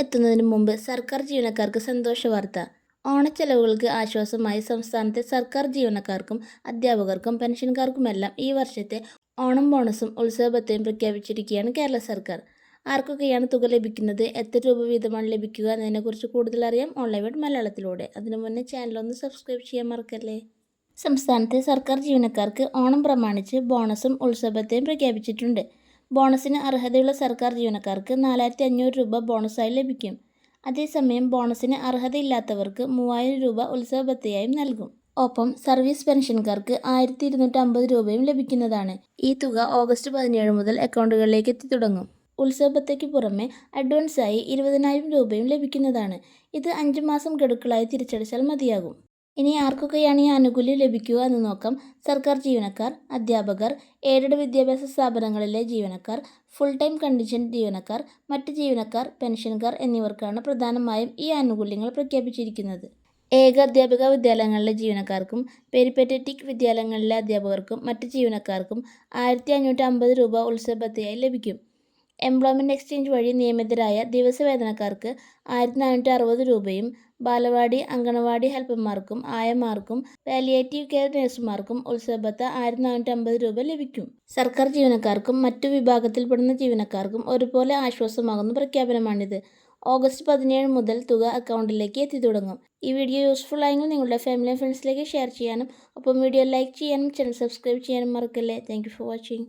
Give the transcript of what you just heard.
എത്തുന്നതിന് മുമ്പ് സർക്കാർ ജീവനക്കാർക്ക് സന്തോഷ വാർത്ത. ഓണച്ചെലവുകൾക്ക് ആശ്വാസമായി സംസ്ഥാനത്തെ സർക്കാർ ജീവനക്കാർക്കും അധ്യാപകർക്കും പെൻഷൻകാർക്കുമെല്ലാം ഈ വർഷത്തെ ഓണം ബോണസും ഉത്സവബത്തയും പ്രഖ്യാപിച്ചിരിക്കുകയാണ് കേരള സർക്കാർ. ആർക്കൊക്കെയാണ് തുക ലഭിക്കുന്നത്, എത്ര രൂപ വീതമാണ് ലഭിക്കുക എന്നതിനെക്കുറിച്ച് കൂടുതൽ അറിയാം ഓൺലൈൻ വേഡ് മലയാളത്തിലൂടെ. അതിനു മുന്നേ ചാനലൊന്ന് സബ്സ്ക്രൈബ് ചെയ്യാൻ മറക്കല്ലേ. സംസ്ഥാനത്തെ സർക്കാർ ജീവനക്കാർക്ക് ഓണം പ്രമാണിച്ച് ബോണസും ഉത്സവബത്തയും പ്രഖ്യാപിച്ചിട്ടുണ്ട്. ബോണസിന് അർഹതയുള്ള സർക്കാർ ജീവനക്കാർക്ക് 4500 രൂപ ബോണസായി ലഭിക്കും. അതേസമയം ബോണസിന് അർഹതയില്ലാത്തവർക്ക് 3000 രൂപ ഉത്സവബത്തയായും നൽകും. ഒപ്പം സർവീസ് പെൻഷൻകാർക്ക് 1250 രൂപയും ലഭിക്കുന്നതാണ്. ഈ തുക ഓഗസ്റ്റ് 17 മുതൽ അക്കൗണ്ടുകളിലേക്ക് എത്തിത്തുടങ്ങും. ഉത്സവബത്തയ്ക്ക് പുറമെ അഡ്വാൻസായി 20,000 രൂപയും ലഭിക്കുന്നതാണ്. ഇത് 5 മാസം ഗഡുക്കളായി തിരിച്ചടച്ചാൽ മതിയാകും. ഇനി ആർക്കൊക്കെയാണ് ഈ ആനുകൂല്യം ലഭിക്കുക എന്ന് നോക്കാം. സർക്കാർ ജീവനക്കാർ, അധ്യാപകർ, എയ്ഡഡ് വിദ്യാഭ്യാസ സ്ഥാപനങ്ങളിലെ ജീവനക്കാർ, ഫുൾ ടൈം കണ്ടീഷൻഡ് ജീവനക്കാർ, മറ്റ് ജീവനക്കാർ, പെൻഷൻകാർ എന്നിവർക്കാണ് പ്രധാനമായും ഈ ആനുകൂല്യങ്ങൾ പ്രഖ്യാപിച്ചിരിക്കുന്നത്. ഏകാധ്യാപക വിദ്യാലയങ്ങളിലെ ജീവനക്കാർക്കും പെരിപേറ്ററ്റിക് വിദ്യാലയങ്ങളിലെ അധ്യാപകർക്കും മറ്റ് ജീവനക്കാർക്കും 1550 രൂപ ഉത്സവബത്തയായി ലഭിക്കും. എംപ്ലോയ്മെൻറ്റ് എക്സ്ചേഞ്ച് വഴി നിയമിതരായ ദിവസവേതനക്കാർക്ക് 1460 രൂപയും ബാലവാടി അങ്കണവാടി ഹെൽപ്പർമാർക്കും ആയമാർക്കും പാലിയേറ്റീവ് കെയർ നഴ്സുമാർക്കും ഉത്സവബത്ത 1450 രൂപ ലഭിക്കും. സർക്കാർ ജീവനക്കാർക്കും മറ്റു വിഭാഗത്തിൽപ്പെടുന്ന ജീവനക്കാർക്കും ഒരുപോലെ ആശ്വാസമാകുന്ന പ്രഖ്യാപനമാണിത്. ഓഗസ്റ്റ് 17 മുതൽ തുക അക്കൗണ്ടിലേക്ക് എത്തിത്തുടങ്ങും. ഈ വീഡിയോ യൂസ്ഫുൾ ആയെങ്കിൽ നിങ്ങളുടെ ഫാമിലി ആൻഡ് ഫ്രണ്ട്സിലേക്ക് ഷെയർ ചെയ്യാനും ഒപ്പം വീഡിയോ ലൈക്ക് ചെയ്യാനും ചാനൽ സബ്സ്ക്രൈബ് ചെയ്യാനും മറക്കല്ലേ. Thank you for watching.